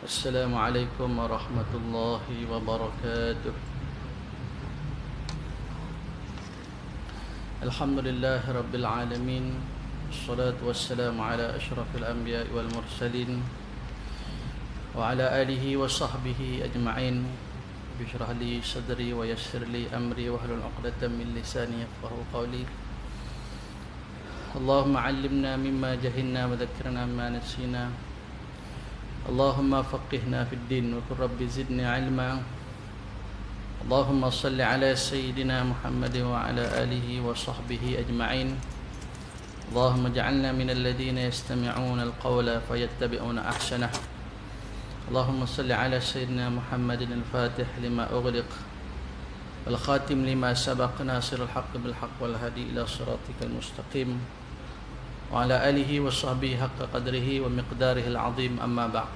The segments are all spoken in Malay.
السلام عليكم ورحمة الله وبركاته. الحمد لله رب العالمين، الصلاة والسلام على أشرف الأنبياء والمرسلين وعلى آله وصحبه أجمعين. بشرح لي صدري ويسر لي أمري واحلل عقدة من لساني يفقهوا قولي. اللهم علمنا مما جهلنا وذكرنا مما نسينا. اللهم فقهنا في الدين وقل رب زدني علما. اللهم صل على سيدنا محمد وعلى آله وصحبه أجمعين. اللهم اجعلنا من الذين يستمعون القول فيتبعون أحسنه. اللهم صل على سيدنا محمد الفاتح لما أغلق والخاتم لما سبق ناصر الحق بالحق والهدي إلى صراطك المستقيم وعلى آله وصحبه حق قدره ومقداره العظيم. أما بعد.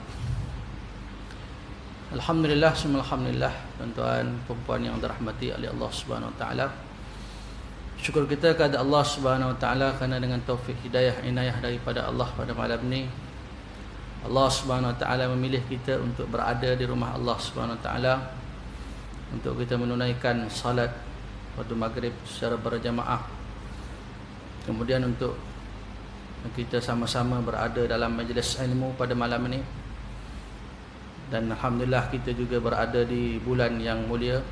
Alhamdulillah, semua alhamdulillah, tuan-tuan, perempuan yang dirahmati oleh Allah Subhanahu wa taala. Syukur kita kepada Allah Subhanahu wa taala kerana dengan taufik hidayah inayah daripada Allah pada malam ni, Allah Subhanahu wa taala memilih kita untuk berada di rumah Allah Subhanahu wa taala untuk kita menunaikan salat pada maghrib secara berjamaah. Kemudian untuk kita sama-sama berada dalam majlis ilmu pada malam ini. Dan alhamdulillah kita juga berada di bulan yang mulia.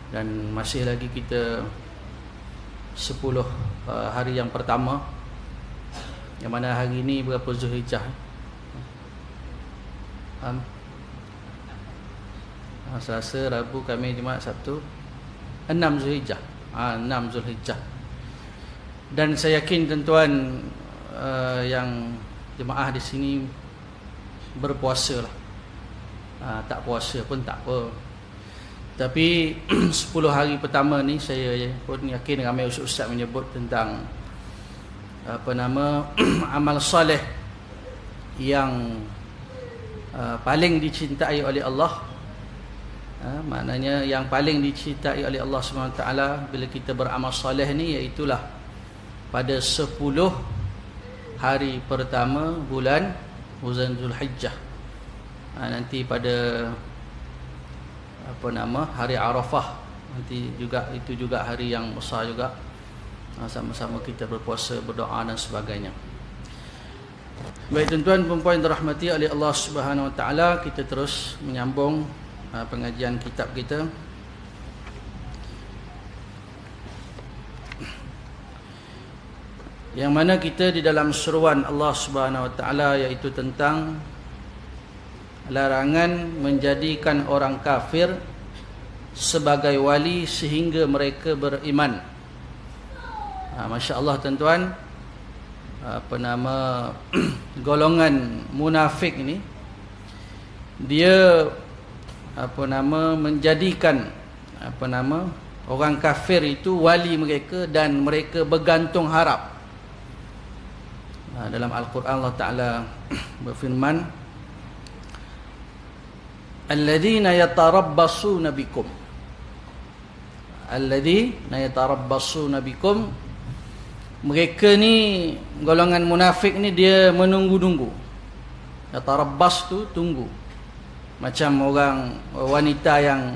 Dan masih lagi kita 10 hari yang pertama, yang mana hari ini berapa Zulhijjah? Selasa, Rabu, Khamis, Jumaat, Sabtu, 6 Zulhijjah. 6 Zulhijjah. Dan saya yakin tuan-tuan yang jemaah di sini berpuasa lah. Tak puasa pun tak apa. Tapi 10 hari pertama ni saya pun yakin ramai ustaz menyebut tentang amal soleh yang paling dicintai oleh Allah. Maknanya yang paling dicintai oleh Allah SWT bila kita beramal soleh ni, iaitulah pada 10 hari pertama bulan Zulhijjah. Nanti pada hari Arafah, nanti juga itu juga hari yang besar juga. Sama-sama kita berpuasa, berdoa dan sebagainya. Baik tuan-tuan perempuan yang dirahmati oleh Allah Subhanahu wa taala, kita terus menyambung pengajian kitab kita. Yang mana kita di dalam seruan Allah Subhanahu wa taala, iaitu tentang larangan menjadikan orang kafir sebagai wali sehingga mereka beriman. Masya Allah tuan-tuan, golongan munafik ni, dia menjadikan orang kafir itu wali mereka dan mereka bergantung harap. Dalam Al-Quran Allah Ta'ala berfirman, Alladzina yatarabbasuna bikum. Alladzina yatarabbasuna bikum. Mereka ni, golongan munafik ni, dia menunggu-nunggu. Yatarabbas tu tunggu. Macam orang wanita yang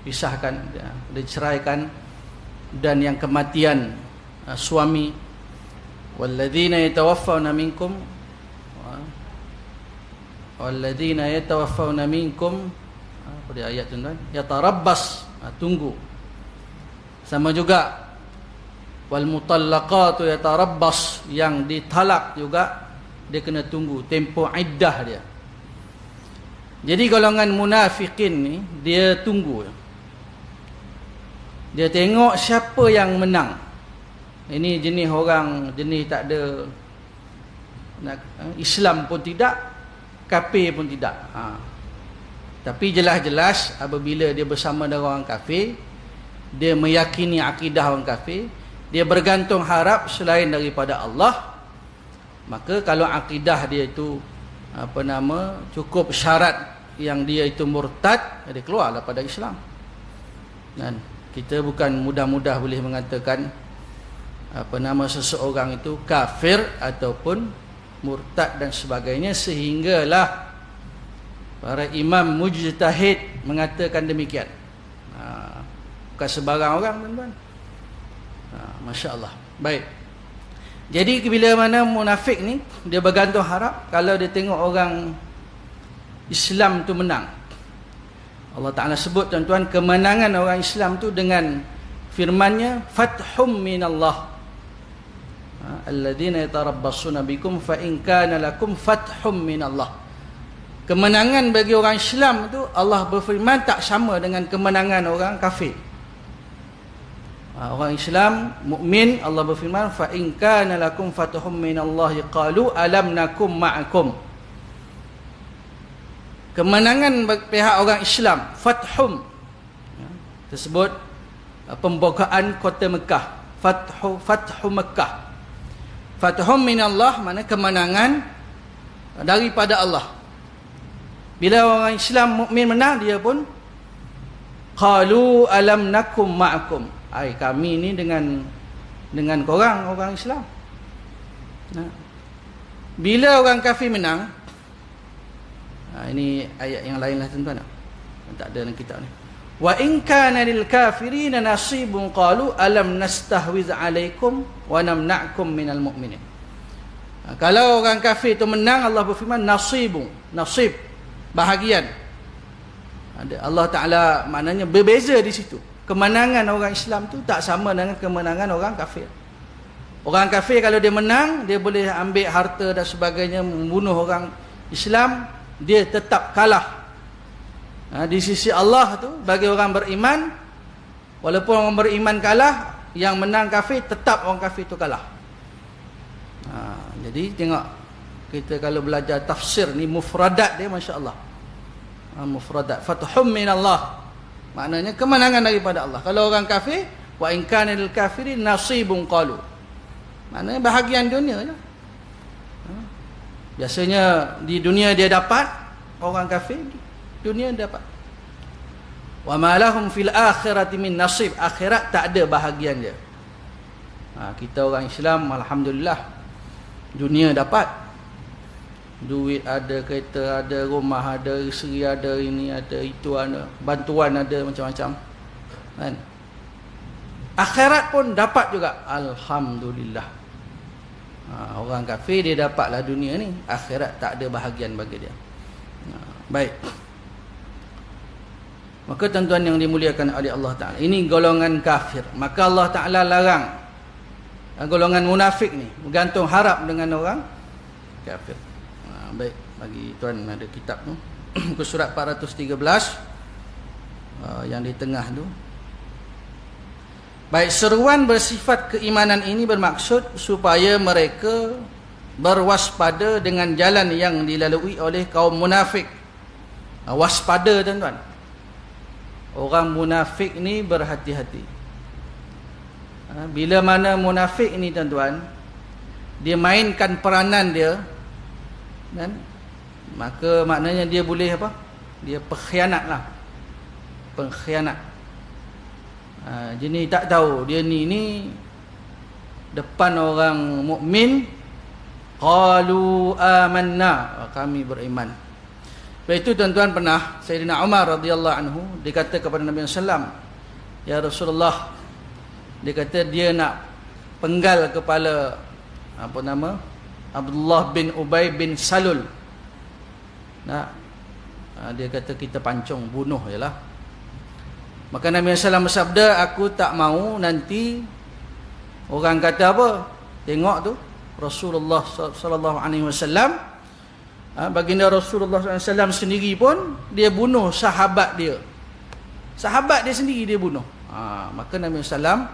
pisahkan, diceraikan, dan yang kematian suami. Walladzina yatawaffawna minkum walladzina yatawaffawna minkum, apa dia ayat tuan-tuan? Yatarabbas, tunggu. Sama juga wal mutallaqatu yatarabbas, yang ditalak juga dia kena tunggu tempoh iddah dia. Jadi golongan munafikin ni, dia tunggu. Dia tengok siapa yang menang. Ini jenis orang, jenis tak ada Islam pun tidak, kafir pun tidak. Tapi jelas-jelas apabila dia bersama dengan orang kafir, dia meyakini akidah orang kafir, dia bergantung harap selain daripada Allah, maka kalau akidah dia itu cukup syarat yang dia itu murtad, dia keluar daripada Islam. Dan kita bukan mudah-mudah boleh mengatakan seseorang itu kafir ataupun murtad dan sebagainya, sehinggalah para imam mujtahid mengatakan demikian. Bukan sebarang orang, tuan-tuan. Masya Allah. Baik. Jadi bila mana munafik ni, dia bergantung harap kalau dia tengok orang Islam tu menang. Allah Ta'ala sebut, tuan-tuan, kemenangan orang Islam tu dengan firman-Nya, fathum minallah. Alladzina yatarabbasuna bikum fa in kana lakum fathum minallah. Kemenangan bagi orang Islam tu, Allah berfirman, tak sama dengan kemenangan orang kafir. Orang Islam mukmin, Allah berfirman, fa in kana lakum fathum minallahi qalu alam nakum ma'akum. Kemenangan bagi pihak orang Islam, fathum, tersebut pembukaan kota Mekah, fathu Mekah. Fathum minallah makna kemenangan daripada Allah. Bila orang Islam mukmin menang, dia pun qalu alam nakum ma'akum, kami ni dengan korang orang Islam. Bila orang kafir menang, ini ayat yang lain lah, tuan-tuan, tak ada dalam kitab ni. Wa in kana lil kafirina nasibun qalu alam nastahwiz alaikum wa namna'kum minal mu'minin. Kalau orang kafir itu menang, Allah berfirman nasib, bahagian. Allah Ta'ala maknanya berbeza di situ. Kemenangan orang Islam tu tak sama dengan kemenangan orang kafir. Orang kafir kalau dia menang, dia boleh ambil harta dan sebagainya, membunuh orang Islam, dia tetap kalah. Di sisi Allah tu, bagi orang beriman, walaupun orang beriman kalah, yang menang kafir, tetap orang kafir tu kalah. Jadi tengok, kita kalau belajar tafsir ni, mufradat dia, Masya Allah. Mufradat, fathum minallah, maknanya kemenangan daripada Allah. Kalau orang kafir, wa in kana lil kafirin nasibun qalu, maknanya bahagian dunia je. Biasanya di dunia dia dapat, orang kafir dunia dapat. Wa ma lahum fil akhirati min nasib, akhirat tak ada bahagian dia. Kita orang Islam alhamdulillah, dunia dapat, duit ada, kereta ada, rumah ada, isteri ada, ini ada, itu ada, bantuan ada, macam-macam, kan? Akhirat pun dapat juga, alhamdulillah. Orang kafir dia dapatlah dunia ni, akhirat tak ada bahagian bagi dia. Baik. Maka tuan-tuan yang dimuliakan oleh Allah Ta'ala, ini golongan kafir. Maka Allah Ta'ala larang golongan munafik ni bergantung harap dengan orang kafir. Baik, bagi tuan ada kitab tu ke surat 413 yang di tengah tu. Baik, seruan bersifat keimanan ini bermaksud supaya mereka berwaspada dengan jalan yang dilalui oleh kaum munafik. Waspada, tuan-tuan. Orang munafik ni berhati-hati. Bila mana munafik ni, tuan-tuan, dia mainkan peranan dia, dan maka maknanya dia boleh apa? Dia pengkhianat lah. Pengkhianat. Jadi tak tahu dia ni depan orang mukmin, qalu amanna, kami beriman. Lepas itu, tuan-tuan, pernah Sayyidina Umar radhiyallahu anhu, dia kata kepada Nabi SAW, ya Rasulullah, dia kata dia nak penggal kepala apa nama, Abdullah bin Ubay bin Salul. Dia kata kita pancung, bunuh je lah. Maka Nabi SAW bersabda, aku tak mau nanti orang kata apa, tengok tu Rasulullah SAW, baginda Rasulullah SAW sendiri pun dia bunuh sahabat dia. Sahabat dia sendiri dia bunuh. Maka Nabi SAW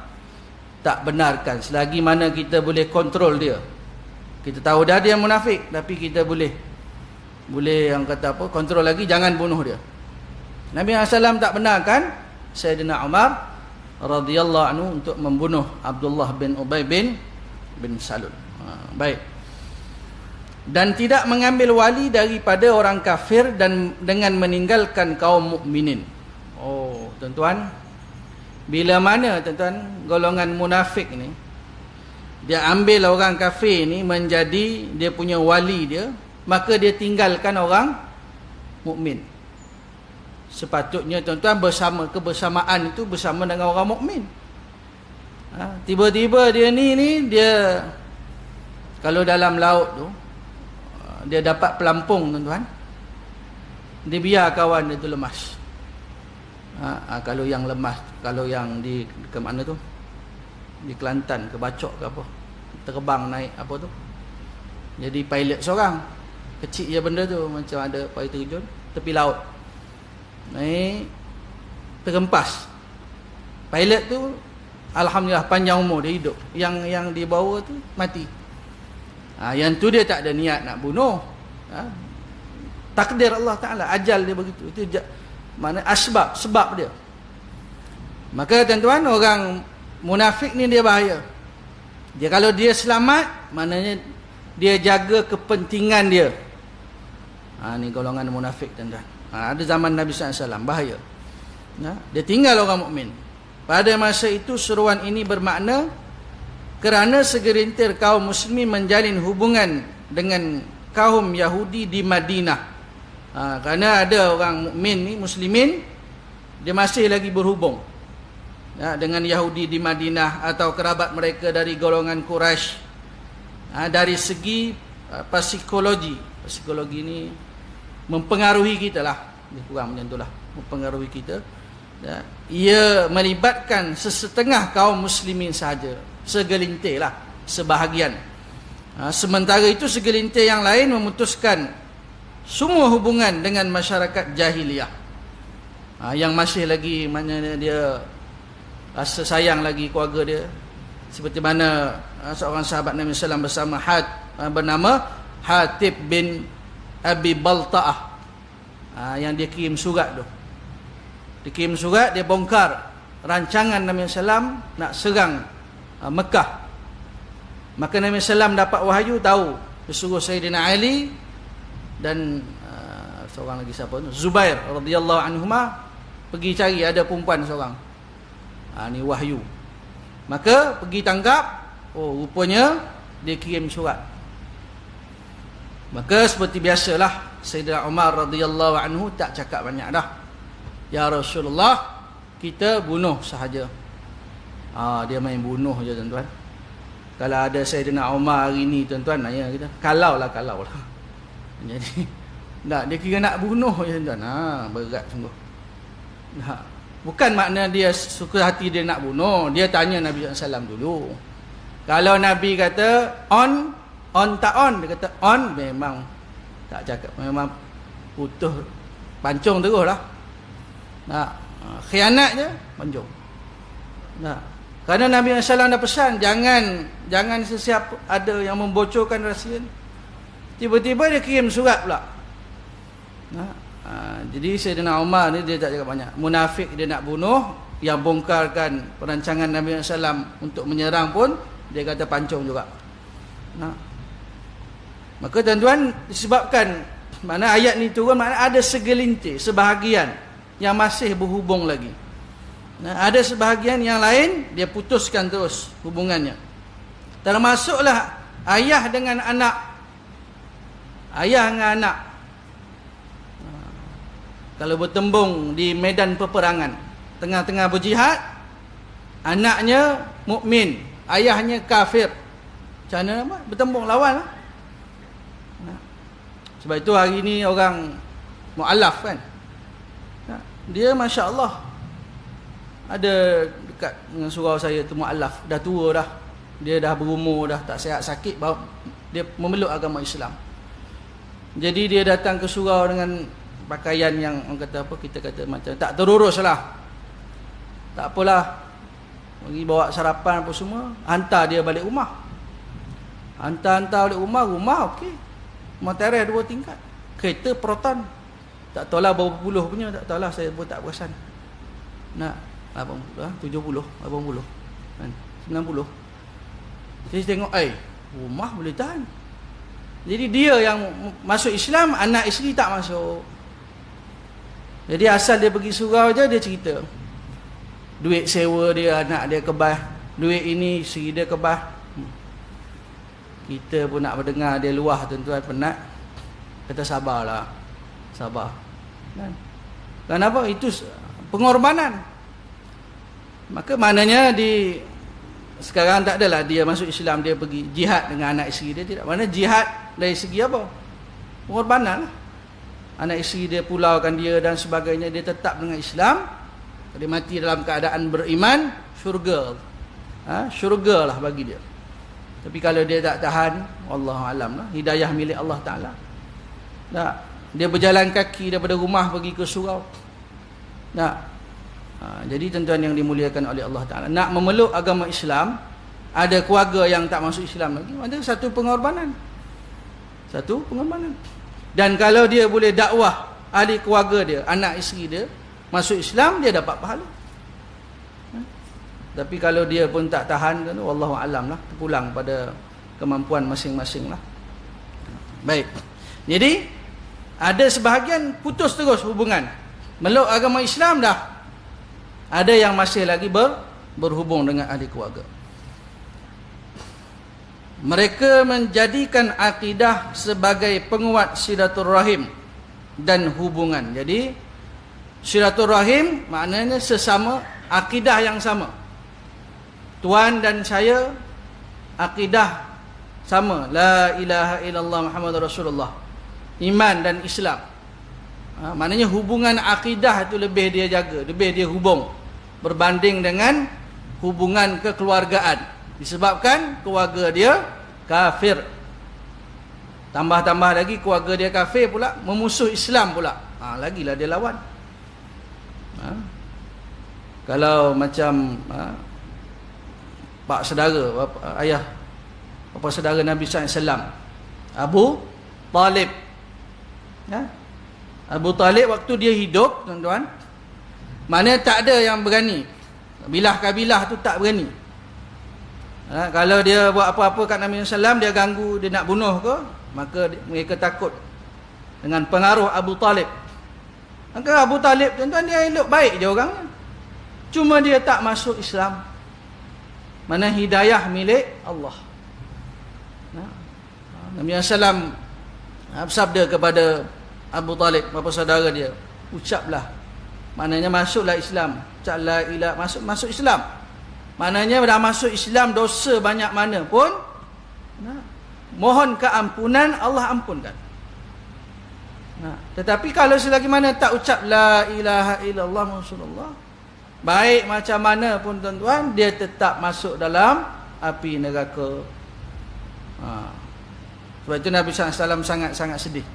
tak benarkan. Selagi mana kita boleh kontrol dia, kita tahu dah dia munafik, tapi kita boleh yang kata apa, kontrol lagi, jangan bunuh dia. Nabi SAW tak benarkan Sayyidina Umar radhiyallahu anhu untuk membunuh Abdullah bin Ubay bin Salul. Baik. Dan tidak mengambil wali daripada orang kafir dan dengan meninggalkan kaum mukminin. Tuan-tuan, bila mana, tuan-tuan, golongan munafik ni Dia ambil orang kafir ni menjadi dia punya wali dia, maka dia tinggalkan orang mukmin. Sepatutnya tuan-tuan kebersamaan itu bersama dengan orang mukmin. Tiba-tiba dia ni dia kalau dalam laut tu dia dapat pelampung tuan-tuan, dia biar kawan dia tu lemas. Kalau yang lemas, kalau yang di ke mana tu, di Kelantan ke Bacok ke apa, terbang naik apa tu, jadi pilot seorang, kecil je benda tu, macam ada air terjun tepi laut, naik terhempas. Pilot tu alhamdulillah panjang umur, dia hidup. Yang dia bawa tu mati. Yang tu dia tak ada niat nak bunuh. Takdir Allah Ta'ala, ajal dia begitu. Itu mana sebab dia. Maka tuan-tuan, orang munafik ni dia bahaya. Dia kalau dia selamat, maknanya dia jaga kepentingan dia. Ni golongan munafik tuan-tuan. Ada zaman Nabi SAW, bahaya. Dia tinggal orang mukmin. Pada masa itu seruan ini bermakna kerana segelintir kaum muslimin menjalin hubungan dengan kaum Yahudi di Madinah. Kerana ada orang mukmin ni, muslimin, dia masih lagi berhubung dengan Yahudi di Madinah atau kerabat mereka dari golongan Quraisy. Dari segi psikologi ni mempengaruhi kita lah, kurang macam itulah, mempengaruhi kita. Ia melibatkan sesetengah kaum muslimin sahaja, segelintir lah, sebahagian. Sementara itu segelintir yang lain memutuskan semua hubungan dengan masyarakat jahiliyah, yang masih lagi mana dia rasa sayang lagi keluarga dia, seperti mana seorang sahabat Nabi SAW bersama bernama Hatib bin Abi Balta'ah, yang dia kirim surat tu. Dia kirim surat, dia bongkar rancangan Nabi SAW nak serang Mekah. Maka Nabi SAW dapat wahyu, tahu, dia suruh Sayyidina Ali dan seorang lagi siapa tu, Zubair radhiyallahu anhuma, pergi cari ada perempuan seorang. Ni wahyu. Maka pergi tangkap, rupanya dia kirim surat. Maka seperti biasalah, Sayyidina Umar radhiyallahu anhu tak cakap banyak dah. Ya Rasulullah, kita bunuh sahaja. Dia main bunuh je tuan-tuan. Kalau ada Sayyidina Umar hari ni tuan-tuan, ya kita kalau lah. Jadi dia kira nak bunuh je tuan-tuan. Berat sungguh. Bukan makna dia suka hati dia nak bunuh. Dia tanya Nabi SAW dulu. Kalau Nabi kata on tak on, dia kata on, memang tak cakap, memang putus pancung terus lah. Khianat je pancung. Kerana Nabi SAW dah pesan, jangan sesiapa ada yang membocorkan rahsia ni. Tiba-tiba dia kirim surat pula. Jadi Sayyidina Umar ni dia tak cakap banyak. Munafik dia nak bunuh, yang bongkarkan perancangan Nabi SAW untuk menyerang pun dia kata pancung juga. Maka tuan-tuan, disebabkan mana ayat ni turun, makna ada segelintir, sebahagian yang masih berhubung lagi. Ada sebahagian yang lain dia putuskan terus hubungannya. Termasuklah ayah dengan anak. Ayah dengan anak. Kalau bertembung di medan peperangan, tengah-tengah berjihad, anaknya mukmin, ayahnya kafir. Macam mana? Bertembung lawan lah. Sebab itu hari ni orang mu'alaf kan, dia Masya Allah ada dekat dengan surau saya tu mu'alaf, dah tua dah, dia dah berumur dah, tak sihat sakit, baru dia memeluk agama Islam. Jadi dia datang ke surau dengan pakaian yang orang kata apa, kita kata macam tak terurus lah. Tak apalah, pergi bawa sarapan apa semua, hantar dia balik rumah. Hantar balik rumah okey, rumah teres 2 tingkat, kereta Proton, tak tahulah berapa puluh punya, tak tahulah, saya pun tak perasan. Nak 80, 70, 80 kan, 90. Jadi saya tengok, rumah boleh tahan. Jadi dia yang masuk Islam, anak isteri tak masuk. Jadi asal dia pergi surau je, dia cerita duit sewa dia, anak dia kebas, duit ini isteri dia kebas. Kita pun nak mendengar dia luah, tuan-tuan, penat. Kata sabarlah. Sabar. Kan? Kenapa? Itu pengorbanan. Maka maknanya sekarang tak adalah dia masuk Islam, dia pergi jihad dengan anak isteri dia, tidak. Mana jihad dari segi apa? Pengorbanan. Anak isteri dia pulaukan dia dan sebagainya, dia tetap dengan Islam. Dia mati dalam keadaan beriman, syurga. Syurga lah bagi dia. Tapi kalau dia tak tahan, wallahualam lah, hidayah milik Allah Ta'ala. Dia berjalan kaki daripada rumah pergi ke surau. Jadi tuan-tuan yang dimuliakan oleh Allah Ta'ala, nak memeluk agama Islam, ada keluarga yang tak masuk Islam lagi, ada satu pengorbanan. Dan kalau dia boleh dakwah ahli keluarga dia, anak isteri dia masuk Islam, dia dapat pahala. Tapi kalau dia pun tak tahan, wallahu alam lah, terpulang pada kemampuan masing-masing lah. Baik. Jadi ada sebahagian putus terus hubungan, meluk agama Islam dah. Ada yang masih lagi berhubung dengan ahli keluarga. Mereka menjadikan akidah sebagai penguat silaturahim dan hubungan. Jadi silaturahim maknanya sesama akidah yang sama. Tuan dan saya akidah sama, la ilaha illallah Muhammadur Rasulullah, iman dan Islam. Maknanya hubungan akidah itu lebih dia jaga, lebih dia hubung berbanding dengan hubungan kekeluargaan. Disebabkan keluarga dia kafir, tambah-tambah lagi keluarga dia kafir pula, memusuh Islam pula, lagilah dia lawan. Kalau macam pak saudara, ayah bapa saudara Nabi SAW, Abu Talib, Abu Talib waktu dia hidup, tuan-tuan, mana tak ada yang berani, kabilah-kabilah tu tak berani. Kalau dia buat apa-apa kat Nabi SAW, dia ganggu, dia nak bunuh ke, maka mereka takut dengan pengaruh Abu Talib. Maka Abu Talib, tuan-tuan, dia elok baik je orangnya, cuma dia tak masuk Islam. Mana hidayah milik Allah. Nabi SAW bersabda kepada Abu Talib, bapa saudara dia, ucaplah, maknanya masuklah Islam, ucaplah masuk Islam. Maknanya dah masuk Islam, dosa banyak mana pun, mohon keampunan, Allah ampunkan. Tetapi kalau selagi mana tak ucap la ilaha illallah Rasulullah, baik macam mana pun, tuan-tuan, dia tetap masuk dalam api neraka. Sebab itu Nabi SAW sangat-sangat sedih.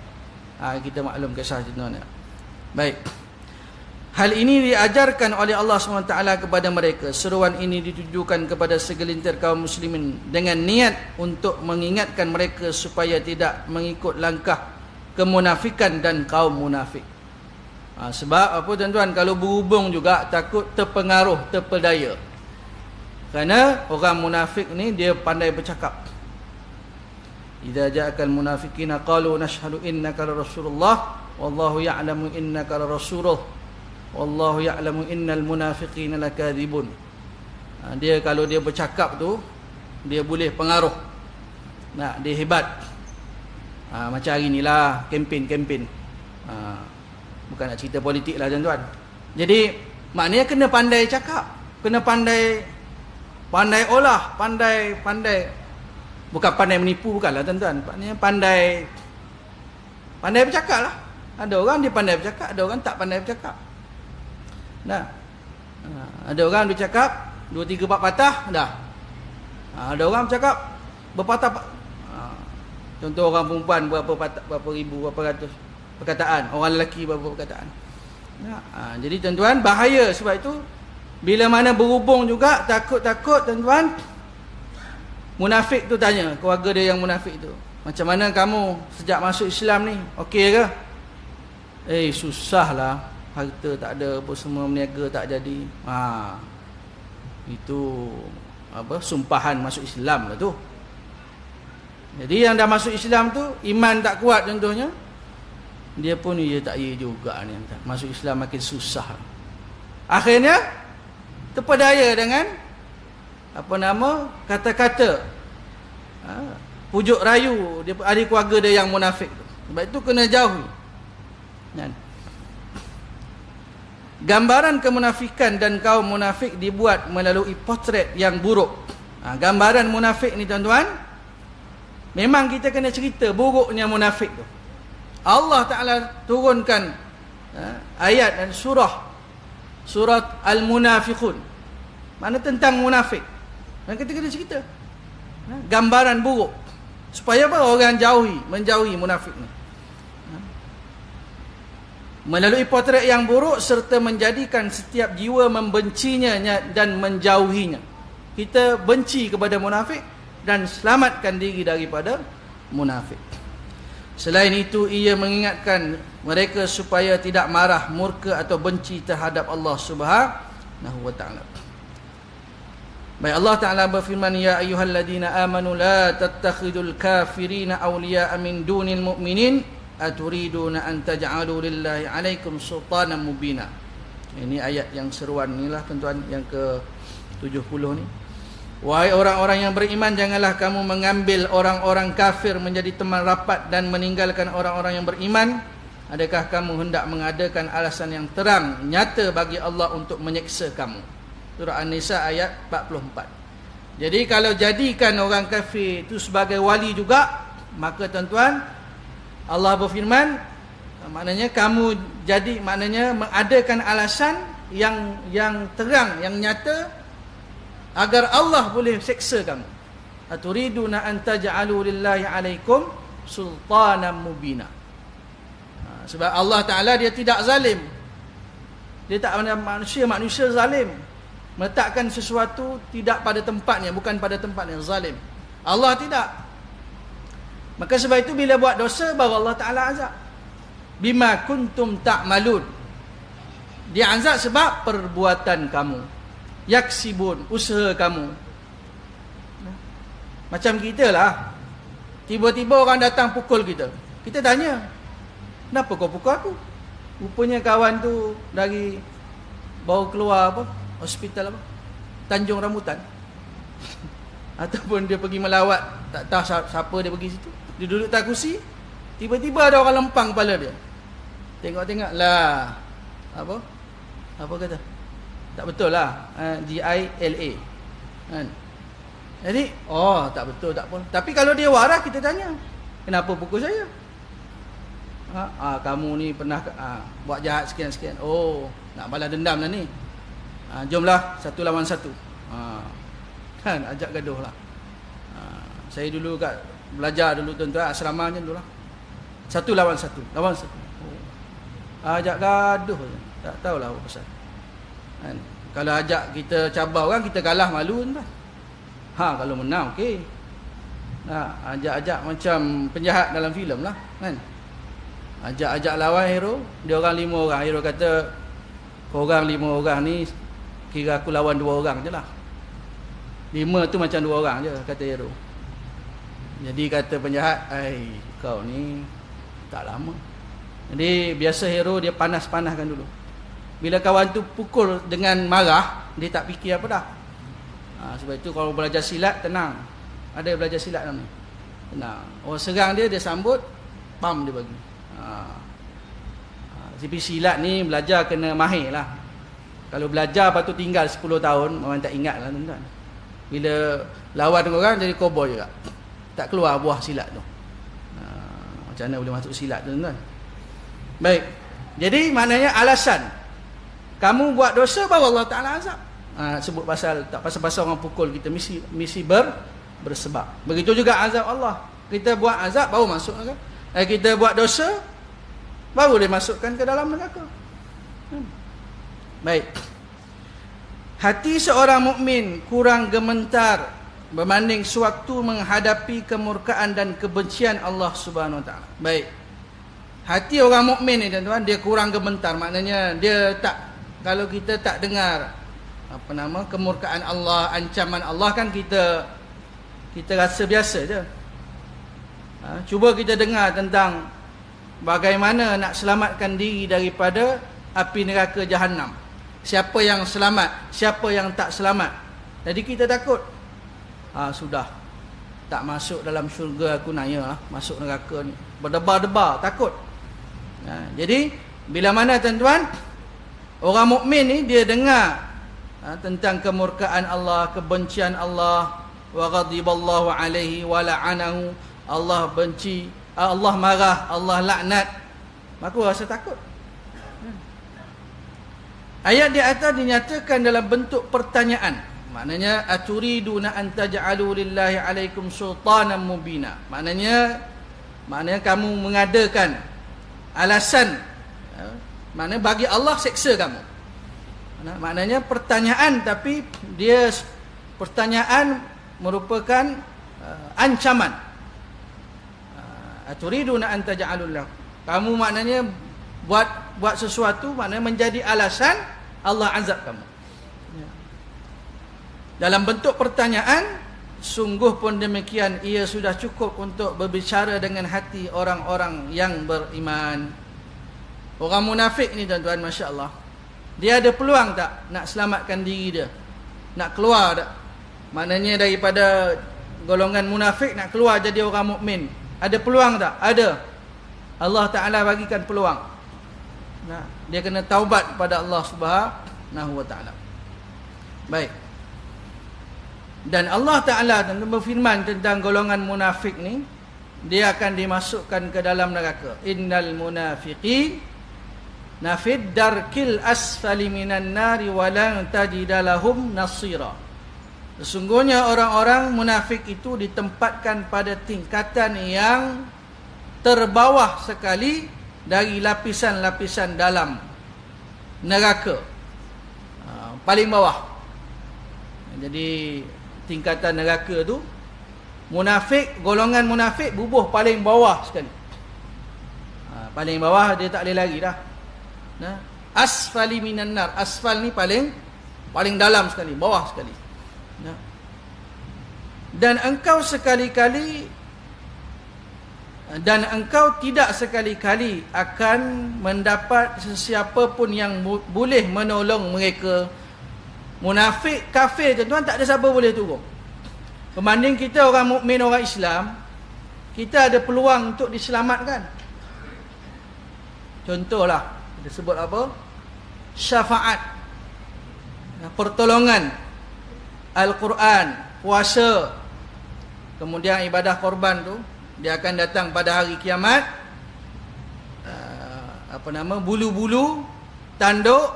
Kita maklum kisah, tuan-tuan. Baik. Hal ini diajarkan oleh Allah SWT kepada mereka. Seruan ini ditujukan kepada segelintir kaum muslimin dengan niat untuk mengingatkan mereka supaya tidak mengikut langkah kemunafikan dan kaum munafik. Sebab apa, tuan-tuan, kalau berhubung juga takut terpengaruh, terpedaya. Kerana orang munafik ni dia pandai bercakap. Idza ja'akal munafiqina qalu nashhadu innaka rasulullah wallahu ya'lamu innaka rasuluh wallahu ya'lamu innal munafiqina lakadzibun. Dia kalau dia bercakap tu, dia boleh pengaruh. Dia hebat. Macam hari ni lah, kempen. Bukan nak cerita politik lah, tuan-tuan. Jadi maknanya kena pandai cakap, kena pandai olah, pandai bukan pandai menipu, bukanlah, tuan-tuan. Maknanya pandai bercakap lah. Ada orang dia pandai bercakap, ada orang tak pandai bercakap. Ada orang bercakap 2, 3, 4 patah dah. Ada orang bercakap berpatah. Contoh orang perempuan berapa ribu, berapa ratus perkataan, orang lelaki berapa perkataan. Jadi tuan-tuan, bahaya. Sebab itu bila mana berhubung juga, takut, tuan-tuan, munafik tu tanya, keluarga dia yang munafik tu, macam mana kamu sejak masuk Islam ni, okey ke? Susahlah, harta tak ada, apa semua meniaga tak jadi. Itu sumpahan masuk Islam lah tu. Jadi yang dah masuk Islam tu, iman tak kuat contohnya, dia pun tak juga ni, masuk Islam makin susah. Akhirnya terpedaya dengan kata-kata pujuk rayu dia ahli keluarga dia yang munafik tu. Sebab itu kena jauhi. Kan? Gambaran kemunafikan dan kaum munafik dibuat melalui potret yang buruk. Gambaran munafik ni tuan-tuan, memang kita kena cerita buruknya munafik tu. Allah Ta'ala turunkan ayat dan surat Al-Munafiqun, mana tentang munafik. Dan kita kena cerita gambaran buruk supaya apa? Orang menjauhi munafik ni. Melalui potret yang buruk serta menjadikan setiap jiwa membencinya dan menjauhinya. Kita benci kepada munafik dan selamatkan diri daripada munafik. Selain itu, ia mengingatkan mereka supaya tidak marah, murka atau benci terhadap Allah Subhanahu wa ta'ala. Baik, Allah Ta'ala berfirman, ya ayyuhalladzina amanu la tattakhidul kafirina awliya'a min dunil mu'minin aturiduna an taj'alu lillahi 'alaikum sultanan mubina. Ini ayat yang seruan inilah tuan-tuan, yang ke-70 ni. Wahai orang-orang yang beriman, janganlah kamu mengambil orang-orang kafir menjadi teman rapat dan meninggalkan orang-orang yang beriman. Adakah kamu hendak mengadakan alasan yang terang nyata bagi Allah untuk menyeksa kamu? Surah An-Nisa ayat 44. Jadi kalau jadikan orang kafir itu sebagai wali juga, maka tuan-tuan, Allah berfirman, maknanya kamu maknanya mengadakan alasan yang terang, yang nyata agar Allah boleh seksa kamu. Aturiduna an taj'alu lillahi 'alaikum sultanan mubina. Sebab Allah Ta'ala dia tidak zalim. Dia tak manusia zalim. Meletakkan sesuatu tidak pada tempatnya, bukan pada tempatnya, zalim. Allah tidak. Maka sebab itu bila buat dosa baru Allah Ta'ala azab. Bima kuntum ta'malun. Dia azab sebab perbuatan kamu. Yaksibun, usaha kamu. Macam kita lah. Tiba-tiba orang datang pukul kita. Kita tanya, kenapa kau pukul aku? Rupanya kawan tu dari baru keluar hospital Tanjung Rambutan. Ataupun dia pergi melawat, tak tahu siapa dia pergi situ. Dia duduk atas kursi, tiba-tiba ada orang lempang kepala dia. Tengok-tengok lah. Apa kata? Tak betul lah. GILA. Kan? Jadi, tak betul, tak apa. Tapi kalau dia waras, kita tanya, kenapa pukul saya? Kamu ni pernah buat jahat sekian-sekian. Nak balas dendam lah ni. Jomlah 1 lawan 1. Kan, ajak gaduh lah. Saya dulu belajar dulu tuan-tuan, asrama macam tu lah. 1 lawan 1. Ajak gaduh, tak tahulah apa pasal. Kan? Kalau ajak kita cabar orang, kita kalah malu tuan. Kalau menang okey. Ajak-ajak macam penjahat dalam filem lah, kan. Ajak-ajak lawan hero, dia orang 5 orang. Hero kata, korang 5 orang ni kira aku lawan 2 orang je lah. 5 tu macam 2 orang je, kata hero. Jadi kata penjahat, kau ni tak lama. Jadi biasa hero dia panas-panaskan dulu. Bila kawan tu pukul dengan marah, dia tak fikir apa dah. Sebab itu kalau belajar silat, tenang. Ada belajar silat nama. Tenang. Orang serang dia sambut, pam dia bagi. Tapi silat ni belajar kena mahir lah. Kalau belajar lepas tu tinggal 10 tahun, orang tak ingat lah tuan-tuan. Bila lawan dengan orang, jadi cowboy juga. Tak keluar buah silat tu. Macam mana boleh masuk silat tu tuan-tuan? Baik. Jadi maknanya alasan kamu buat dosa baru Allah Ta'ala azab. Sebut pasal tak pasal-pasal orang pukul kita, misi bersebab. Begitu juga azab Allah. Kita buat azab baru masuk neraka. Kita buat dosa baru dia masukkan ke dalam neraka. Baik. Hati seorang mukmin kurang gemetar berbanding sewaktu menghadapi kemurkaan dan kebencian Allah Subhanahu Wa Taala. Baik. Hati orang mukmin ni tuan-tuan, dia kurang gemetar. Maknanya dia tak, kalau kita tak dengar kemurkaan Allah, ancaman Allah, kan kita rasa biasa je. Cuba kita dengar tentang bagaimana nak selamatkan diri daripada api neraka Jahannam. Siapa yang selamat, siapa yang tak selamat. Jadi kita takut. Sudah. tak masuk dalam syurga aku naya lah, masuk neraka ni. Berdebar-debar, takut. Jadi bila mana tuan-tuan, orang mukmin ni dia dengar tentang kemurkaan Allah, kebencian Allah, wa ghadiballahu alaihi wa la'anahu, Allah benci, Allah marah, Allah laknat, maka rasa takut. Ayat di atas dinyatakan dalam bentuk pertanyaan. Maknanya aturiduna an taj'alu lillahi alaikum sultanan mubina. Maknanya kamu mengadakan alasan, maknanya bagi Allah seksa kamu. Maknanya pertanyaan, tapi dia pertanyaan merupakan ancaman. Aturiduna an taj'alu lillahi. Kamu maknanya buat sesuatu, maknanya menjadi alasan Allah azab kamu. Dalam bentuk pertanyaan, sungguh pun demikian, ia sudah cukup untuk berbicara dengan hati orang-orang yang beriman. Orang munafik ni tuan-tuan, Masya Allah, dia ada peluang tak nak selamatkan diri dia, nak keluar tak? Maknanya daripada golongan munafik nak keluar jadi orang mukmin, ada peluang tak? Ada. Allah Ta'ala bagikan peluang. Dia kena taubat kepada Allah Subhanahu wa Ta'ala. Baik. Dan Allah Ta'ala berfirman tentang golongan munafik ni, dia akan dimasukkan ke dalam neraka. Innal munafiqin nafid darkil asfali minan nari wa lan tajida lahum nasira. Sesungguhnya orang-orang munafik itu ditempatkan pada tingkatan yang terbawah sekali dari lapisan-lapisan dalam neraka, paling bawah. Jadi tingkatan neraka tu, munafik, golongan munafik bubuh paling bawah sekali. Paling bawah dia tak boleh lari dah. Asfali minan nar. Asfal ni paling dalam sekali, bawah sekali. Dan engkau tidak sekali-kali akan mendapat sesiapa pun yang boleh menolong mereka. Munafik, kafir tuan-tuan, tak ada siapa boleh tolong. Berbanding kita orang mukmin, orang Islam, kita ada peluang untuk diselamatkan. Contohlah, kita sebut apa? Syafaat, pertolongan, Al-Quran, puasa, kemudian ibadah korban tu, dia akan datang pada hari kiamat. Bulu-bulu, tanduk,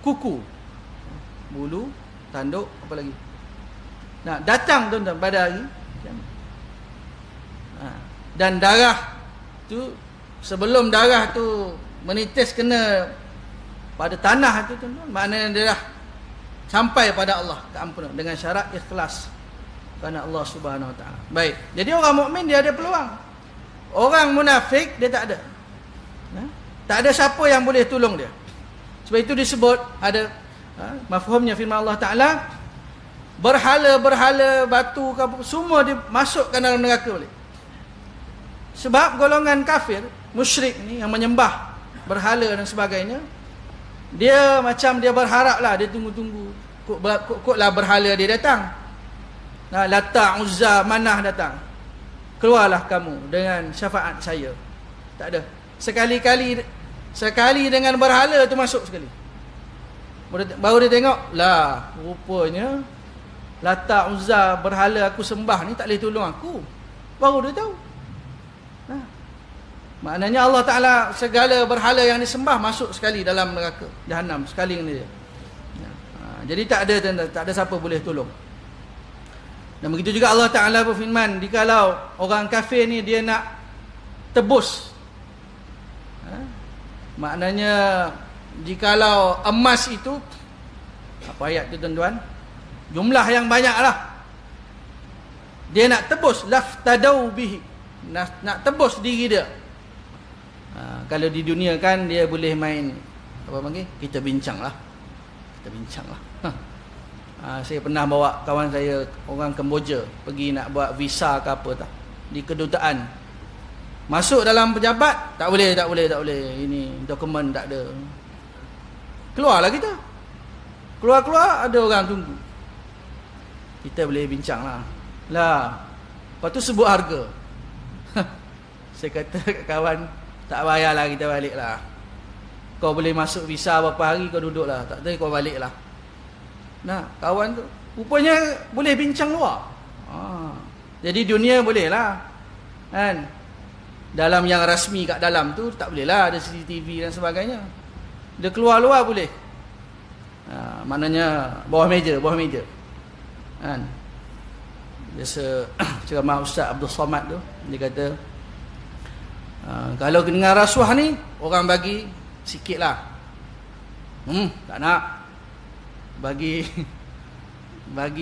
kuku. Bulu, tanduk, apa lagi? Datang tuan-tuan pada hari kiamat. Dan darah tu, sebelum darah tu menitis kena pada tanah tu tuan-tuan, maknanya dia dah sampai pada Allah keampunan dengan syarat ikhlas kerana Allah Subhanahu Wa Taala. Baik. Jadi orang mukmin dia ada peluang. Orang munafik dia tak ada. Tak ada siapa yang boleh tolong dia. Sebab itu disebut ada mafhumnya firman Allah Taala, berhala-berhala, batu, semua dimasukkan dalam neraka boleh. Sebab golongan kafir, musyrik ni yang menyembah berhala dan sebagainya, dia macam dia berharap lah, dia tunggu-tunggu kotlah berhala dia datang. Lata, Uzza, Manah datang, keluarlah kamu dengan syafaat saya. Tak ada. Sekali dengan berhala tu masuk sekali. Baru dia tengok, lah rupanya Lata, Uzza, berhala aku sembah ni tak boleh tolong aku. Baru dia tahu. Maknanya Allah Ta'ala segala berhala yang disembah masuk sekali dalam neraka Jahannam, sekali dengan dia. Jadi tak ada siapa boleh tolong. Dan begitu juga Allah Ta'ala berfirman, dikalau orang kafir ni dia nak tebus, maknanya jikalau emas itu, apa ayat tu tuan-tuan, jumlah yang banyak lah, dia nak tebus, laftadau bihi, nak tebus diri dia. Kalau di dunia kan dia boleh main apa panggil, kita bincang lah. Saya pernah bawa kawan saya orang Kemboja pergi nak buat visa ke apa tak, di kedutaan. Masuk dalam pejabat, tak boleh, ini dokumen tak ada. Keluarlah kita. Keluar ada orang tunggu. Kita boleh bincang lah. Lah. Lepas tu sebut harga. Saya kata kat kawan, tak payahlah kita balik lah. Kau boleh masuk visa berapa hari kau duduk lah. Tak tahu kau balik lah. Nah, kawan tu rupanya boleh bincang luar. Jadi dunia boleh lah. Kan? Dalam yang rasmi kat dalam tu tak boleh lah ada CCTV dan sebagainya. Dia keluar luar boleh. Maknanya bawah meja. Kan? Biasa ceramah Ustaz Abdul Somad tu, dia kata kalau dengan rasuah ni orang bagi sikit lah. Tak nak. Bagi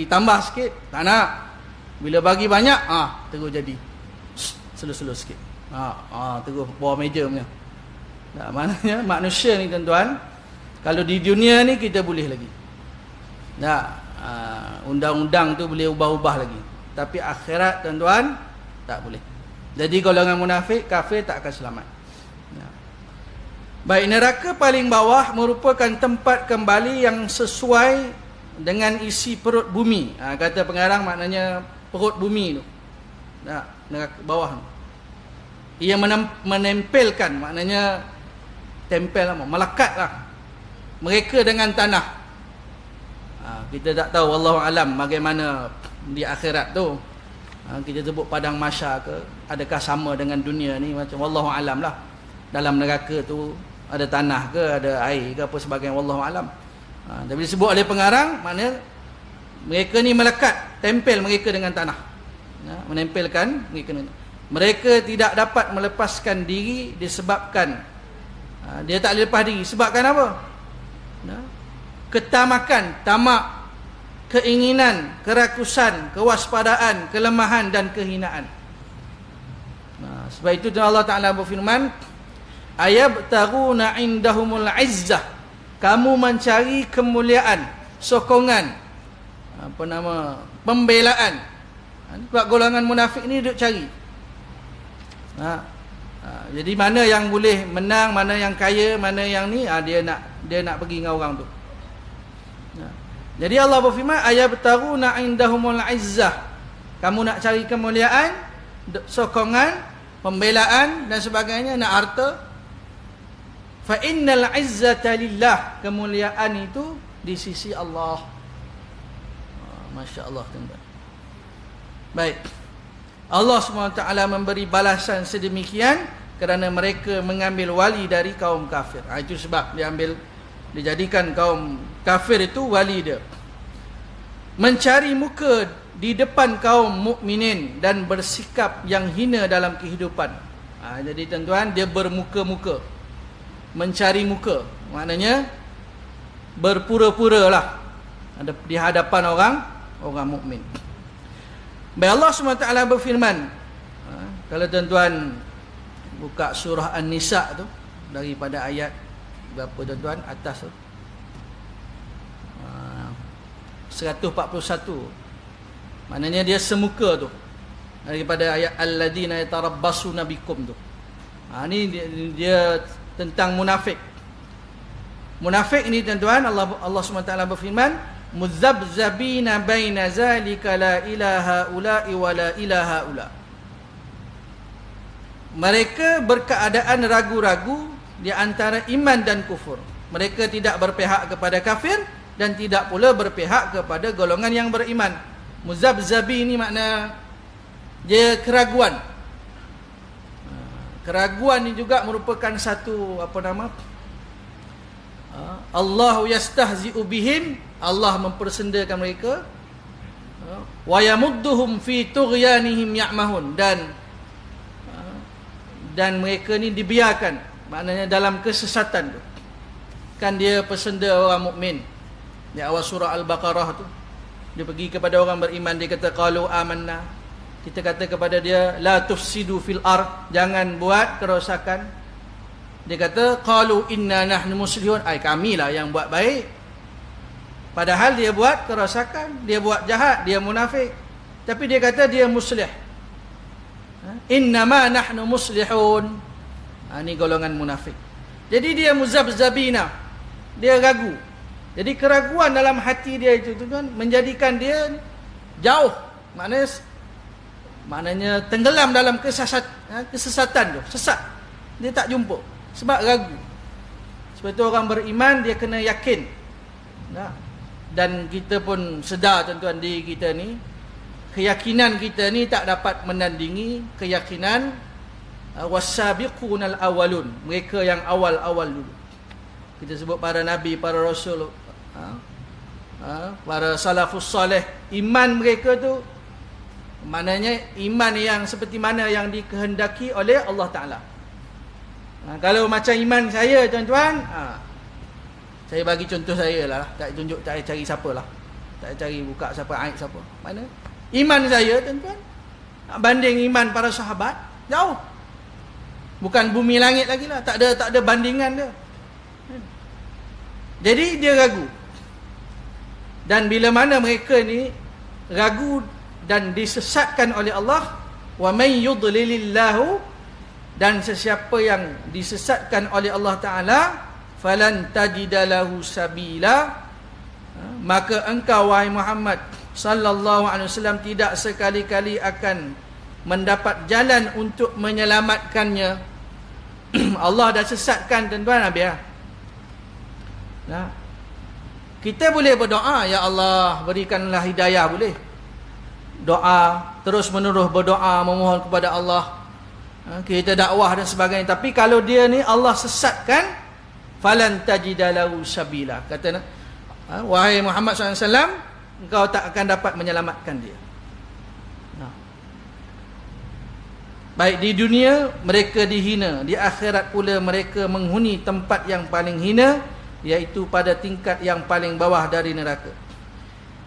tambah sikit, tak nak. Bila bagi banyak, terus jadi slow sikit. Terus bawah meja punya. Maknanya manusia ni tuan-tuan, kalau di dunia ni kita boleh lagi. Undang-undang tu boleh ubah-ubah lagi. Tapi akhirat tuan-tuan tak boleh. Jadi golongan munafik, kafir tak akan selamat. Baik, neraka paling bawah merupakan tempat kembali yang sesuai dengan isi perut bumi. Kata pengarang maknanya perut bumi tu. Neraka bawah tu. Ia menempelkan, maknanya tempel lah, melekat lah mereka dengan tanah. Kita tak tahu, wallahu alam bagaimana di akhirat tu. Kita sebut padang mahsyar ke, adakah sama dengan dunia ni, macam wallahu alam lah. Dalam neraka tu ada tanah ke, ada air ke, apa sebagainya, wallahu alam. Tapi disebut oleh pengarang, maknanya mereka ni melekat, tempel mereka dengan tanah. Menempelkan mereka dengan tanah. Mereka tidak dapat melepaskan diri disebabkan dia tak lepas diri. Sebabkan apa? Ketamakan, tamak, keinginan, kerakusan, kewaspadaan, kelemahan dan kehinaan. Sebab itu Allah Ta'ala berfirman, ayabtaguna indahumul izzah, kamu mencari kemuliaan, sokongan, pembelaan. Sebab golongan munafik ni duk cari. Jadi mana yang boleh menang, mana yang kaya, mana yang ni, dia nak pergi dengan orang tu. Jadi Allah berfirman, ayabtaguna indahumul izzah, kamu nak cari kemuliaan, sokongan, pembelaan dan sebagainya, nak harta. Fa innal izzata lillah, kemuliaan itu di sisi Allah. Masya Allah, tuan-tuan. Baik, Allah SWT memberi balasan sedemikian kerana mereka mengambil wali dari kaum kafir. Itu sebab dijadikan kaum kafir itu wali dia. Mencari muka di depan kaum mukminin dan bersikap yang hina dalam kehidupan. Jadi tuan-tuan, dia bermuka-muka, mencari muka, maknanya berpura-pura lah di hadapan orang mukmin. Baik, Allah SWT berfirman, kalau tuan-tuan buka surah An-Nisa tu, daripada ayat berapa tuan-tuan atas tu, 141, maknanya dia semuka tu, daripada ayat alladina yatarabbasuna bikum tu. Ni dia tentang munafik. Munafik ni tuan-tuan, Allah SWT berfirman, mudzabzabina baina zalika la ilaha ula'i wa la ilaha ula. Mereka berkeadaan ragu-ragu di antara iman dan kufur. Mereka tidak berpihak kepada kafir dan tidak pula berpihak kepada golongan yang beriman. Mudzabzabi ni makna dia keraguan. Keraguan ni juga merupakan satu Allahu yastahzi'u bihim, Allah mempersendakan mereka. Wa yamudduhum fi tughyanihim ya'mahun, dan mereka ni dibiarkan, maknanya dalam kesesatan tu. Kan dia persenda orang mukmin di awal surah Al-Baqarah tu. Dia pergi kepada orang beriman, dia kata qalu amanna. Kita kata kepada dia la tufsidu fil ard, jangan buat kerosakan. Dia kata qalu inna nahnu muslihun, kamilah yang buat baik. Padahal dia buat kerosakan, dia buat jahat, dia munafik. Tapi dia kata dia muslih. Innama nahnu muslihun. Ini golongan munafik. Jadi dia muzabzabina, dia ragu. Jadi keraguan dalam hati dia itu tuan, menjadikan dia jauh, maknanya Maknanya tenggelam dalam kesesatan tu, sesat. Dia tak jumpa sebab ragu. Sebab itu orang beriman dia kena yakin. Dan kita pun sedar tuan-tuan, diri kita ni, keyakinan kita ni tak dapat menandingi keyakinan wasabiqunal awwalun, mereka yang awal-awal dulu. Kita sebut para nabi, para rasul, para salafus soleh, iman mereka tu maknanya iman yang seperti mana yang dikehendaki oleh Allah Ta'ala. Kalau macam iman saya tuan-tuan, saya bagi contoh saya lah, tak tunjuk, tak cari siapa lah, tak cari buka siapa, aib siapa. Mana iman saya tuan-tuan banding iman para sahabat, jauh. Bukan bumi langit lagi lah, tak ada bandingan dia. Jadi dia ragu. Dan bila mana mereka ni ragu dan disesatkan oleh Allah, wa may yudlilillahu, dan sesiapa yang disesatkan oleh Allah Ta'ala, falan tajidalahu sabila, maka engkau wahai Muhammad sallallahu alaihi wasallam tidak sekali-kali akan mendapat jalan untuk menyelamatkannya. Allah dah sesatkan tuan-tuan, habis. Kita boleh berdoa, ya Allah berikanlah hidayah, boleh. Doa, terus menerus berdoa, memohon kepada Allah. Kita dakwah dan sebagainya. Tapi kalau dia ni Allah sesatkan, falan tajidalahu sabila. Kata wahai Muhammad SAW, engkau tak akan dapat menyelamatkan dia. Baik di dunia mereka dihina, di akhirat pula mereka menghuni tempat yang paling hina, iaitu pada tingkat yang paling bawah dari neraka.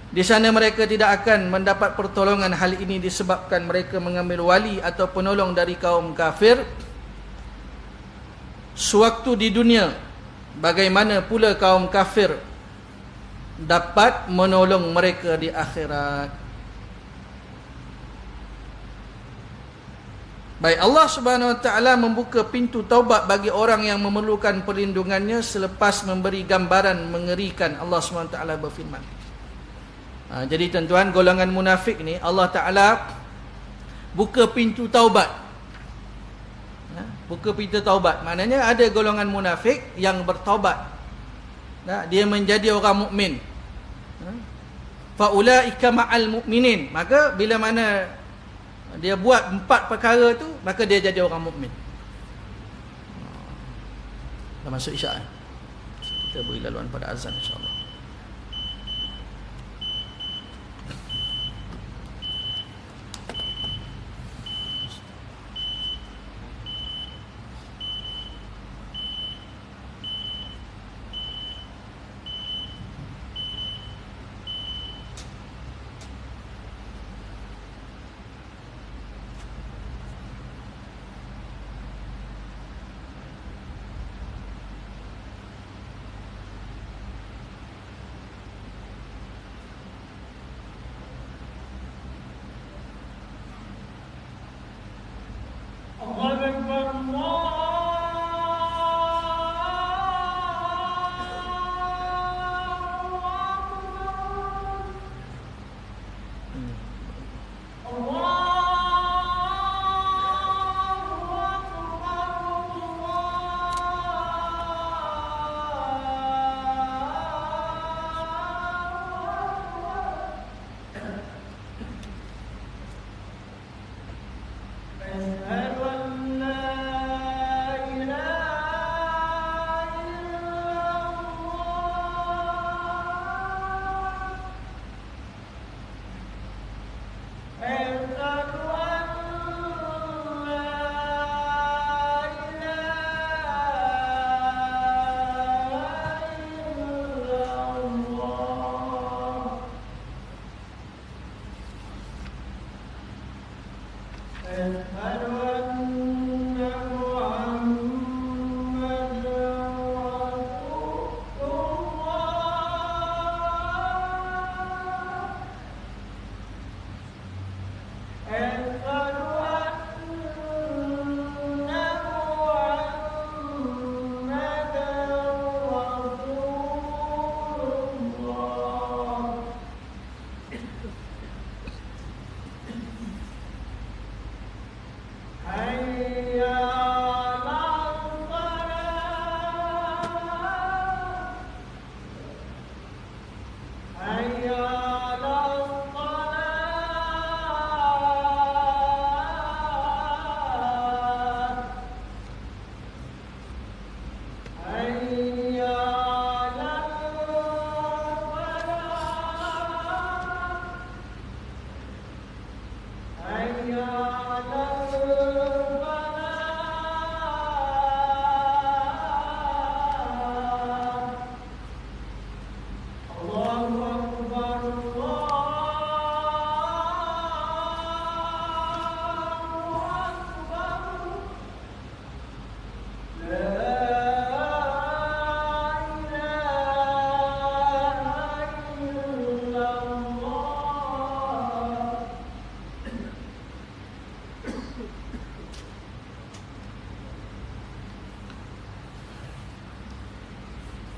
Di sana mereka tidak akan mendapat pertolongan. Hal ini disebabkan mereka mengambil wali atau penolong dari kaum kafir sewaktu di dunia. Bagaimana pula kaum kafir dapat menolong mereka di akhirat? Baik, Allah Subhanahu Wa Taala membuka pintu taubat bagi orang yang memerlukan perlindungannya selepas memberi gambaran mengerikan. Allah Subhanahu Wa Taala berfirman. Jadi tuan-tuan, golongan munafik ni Allah Ta'ala buka pintu taubat. Buka pintu taubat, maknanya ada golongan munafik yang bertaubat, dia menjadi orang mukmin. Faulaika ma'al mu'minin, maka bila mana dia buat 4 perkara tu, maka dia jadi orang mukmin. Dah masuk isyak. Kita beri laluan pada azan insya-Allah.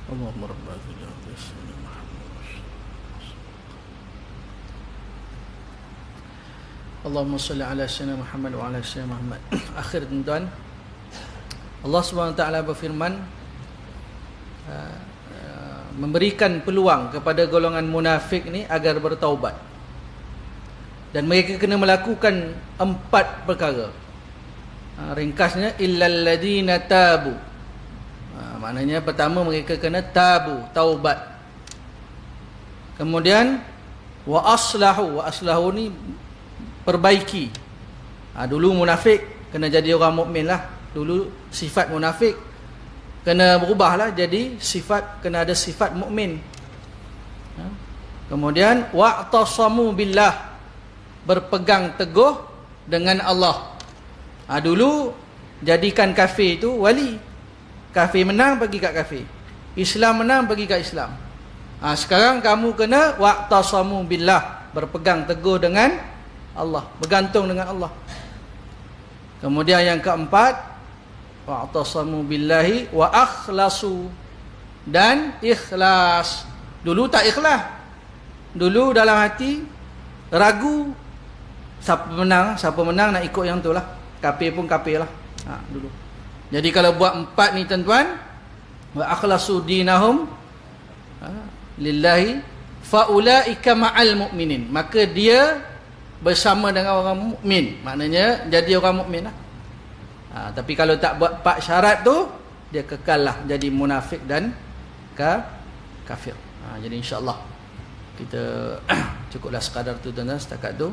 Allahumma rabbana salli Allahumma salli ala sayyidina Muhammad wa ala sayyidina Muhammad. Akhir tuan-tuan, Allah Subhanahu wa taala berfirman, memberikan peluang kepada golongan munafik ni agar bertaubat, dan mereka kena melakukan 4 perkara. Ringkasnya illal ladina tabu. Maknanya pertama mereka kena tabu, taubat. Kemudian wa aslahu ni perbaiki. Dulu munafik kena jadi orang mukmin lah. Dulu sifat munafik kena berubahlah jadi sifat, kena ada sifat mukmin. Kemudian wa'tasamu billah, berpegang teguh dengan Allah. Dulu jadikan kafir itu wali. Kafir menang pergi kat kafir, Islam menang pergi kat Islam. Sekarang kamu kena wa'tasamu billah, berpegang teguh dengan Allah, bergantung dengan Allah. Kemudian yang keempat, wa'tasamu billahi wa akhlasu, dan ikhlas. Dulu tak ikhlas. Dulu dalam hati ragu, siapa menang nak ikut yang tu lah. Kafir pun kafir lah. Dulu. Jadi kalau buat 4 ni tuan-tuan, wa akhlasu dinahum lillahi faulaika ma'al mu'minin, maka dia bersama dengan orang mukmin. Maknanya jadi orang mukmin lah. Tapi kalau tak buat 4 syarat tu, dia kekal lah jadi munafik dan kafir. Jadi insya-Allah kita cukuplah sekadar tu tuan-tuan, setakat tu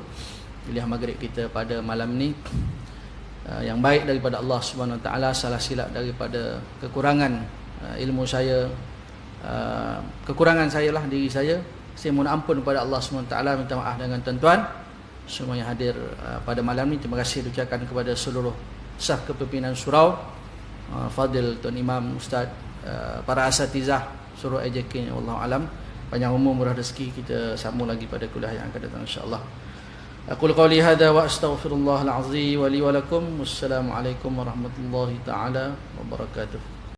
kuliah maghrib kita pada malam ni. Yang baik daripada Allah Subhanahu Wa Taala, salah silap daripada kekurangan ilmu saya, kekurangan saya lah, diri saya mohon ampun kepada Allah Subhanahu Wa Taala. Minta maaf dengan tuan-tuan semua yang hadir pada malam ni. Terima kasih diucapkan kepada seluruh saf kepimpinan surau, Fadil, Tuan Imam, Ustaz, para asatizah surau AJK, wallahu alam. Panjang umur, murah rezeki, kita sambung lagi pada kuliah yang akan datang insya-Allah. Aqul qawli hadza wa astaghfirullahal azim wa li wa lakum. Wassalamualaikum warahmatullahi taala wabarakatuh.